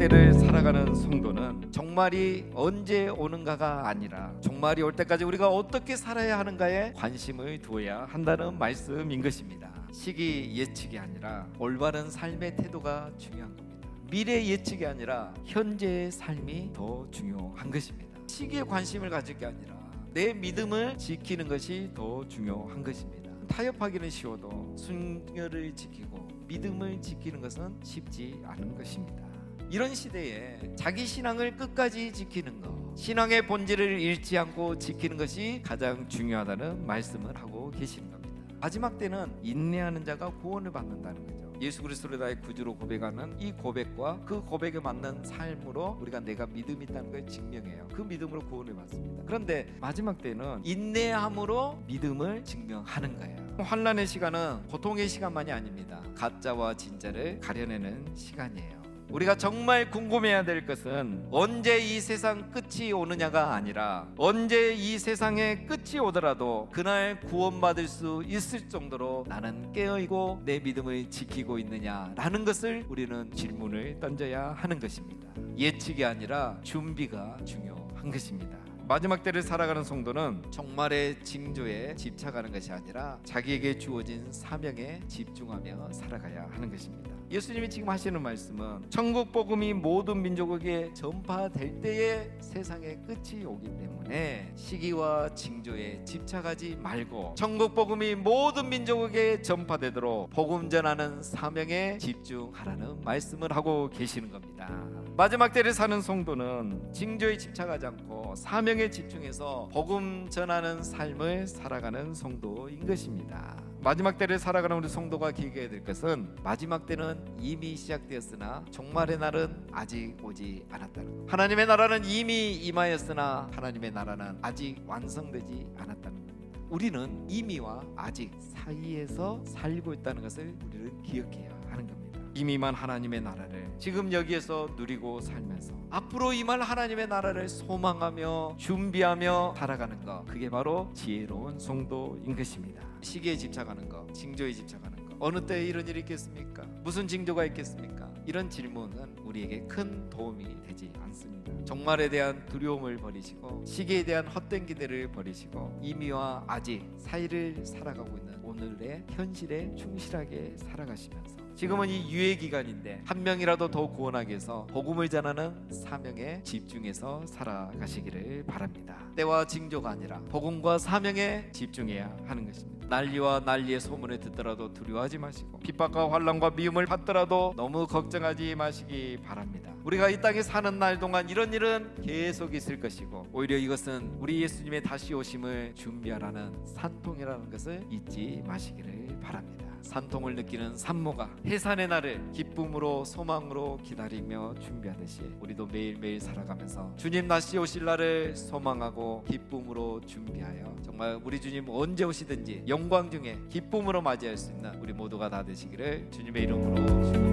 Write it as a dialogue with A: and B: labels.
A: 때를 살아가는 성도는 종말이 언제 오는가가 아니라 종말이 올 때까지 우리가 어떻게 살아야 하는가에 관심을 두어야 한다는 말씀인 것입니다. 시기 예측이 아니라 올바른 삶의 태도가 중요한 겁니다. 미래 예측이 아니라 현재의 삶이 더 중요한 것입니다. 시기에 관심을 가질 게 아니라 내 믿음을 지키는 것이 더 중요한 것입니다. 타협하기는 쉬워도 순결을 지키고 믿음을 지키는 것은 쉽지 않은 것입니다. 이런 시대에 자기 신앙을 끝까지 지키는 것, 신앙의 본질을 잃지 않고 지키는 것이 가장 중요하다는 말씀을 하고 계시는 겁니다. 마지막 때는 인내하는 자가 구원을 받는다는 거죠. 예수 그리스도를 나의 구주로 고백하는 이 고백과 그 고백에 맞는 삶으로 우리가 내가 믿음이 있다는 걸 증명해요. 그 믿음으로 구원을 받습니다. 그런데 마지막 때는 인내함으로 믿음을 증명하는 거예요. 환난의 시간은 고통의 시간만이 아닙니다. 가짜와 진짜를 가려내는 시간이에요. 우리가 정말 궁금해야 될 것은 언제 이 세상 끝이 오느냐가 아니라 언제 이 세상의 끝이 오더라도 그날 구원받을 수 있을 정도로 나는 깨어있고 내 믿음을 지키고 있느냐라는 것을 우리는 질문을 던져야 하는 것입니다. 예측이 아니라 준비가 중요한 것입니다. 마지막 때를 살아가는 성도는 종말의 징조에 집착하는 것이 아니라 자기에게 주어진 사명에 집중하며 살아가야 하는 것입니다. 예수님이 지금 하시는 말씀은 천국 복음이 모든 민족에게 전파될 때에 세상의 끝이 오기 때문에 시기와 징조에 집착하지 말고 천국 복음이 모든 민족에게 전파되도록 복음 전하는 사명에 집중하라는 말씀을 하고 계시는 겁니다. 마지막 때를 사는 성도는 징조에 집착하지 않고 사명에 집중해서 복음 전하는 삶을 살아가는 성도인 것입니다. 마지막 때를 살아가는 우리 성도가 기억해야 될 것은 마지막 때는 이미 시작되었으나 종말의 날은 아직 오지 않았다는 것. 하나님의 나라는 이미 임하였으나 하나님의 나라는 아직 완성되지 않았다는 겁니다. 우리는 이미와 아직 사이에서 살고 있다는 것을 우리는 기억해야 하는 겁니다. 이미만 하나님의 나라를 지금 여기에서 누리고 살면서 앞으로 임할 하나님의 나라를 소망하며 준비하며 살아가는 것, 그게 바로 지혜로운 성도인 것입니다. 시기에 집착하는 것, 징조에 집착하는 것, 어느 때에 이런 일이 있겠습니까? 무슨 징조가 있겠습니까? 이런 질문은 우리에게 큰 도움이 되지 않습니다. 종말에 대한 두려움을 버리시고 시기에 대한 헛된 기대를 버리시고 이미와 아직 사이를 살아가고 있는 오늘의 현실에 충실하게 살아가시면서 지금은 이 유예 기간인데 한 명이라도 더 구원하기 위해서 복음을 전하는 사명에 집중해서 살아가시기를 바랍니다. 때와 징조가 아니라 복음과 사명에 집중해야 하는 것입니다. 난리와 난리의 소문을 듣더라도 두려워하지 마시고 핍박과 환난과 미움을 받더라도 너무 걱정하지 마시기 바랍니다. 우리가 이 땅에 사는 날 동안 이런 일은 계속 있을 것이고 오히려 이것은 우리 예수님의 다시 오심을 준비하라는 산통이라는 것을 잊지 마시기를 바랍니다. 산통을 느끼는 산모가 해산의 날을 기쁨으로 소망으로 기다리며 준비하듯이 우리도 매일매일 살아가면서 주님 다시 오실 날을 소망하고 기쁨으로 준비하여 정말 우리 주님 언제 오시든지 영광 중에 기쁨으로 맞이할 수 있는 우리 모두가 다 되시기를 주님의 이름으로 축원합니다.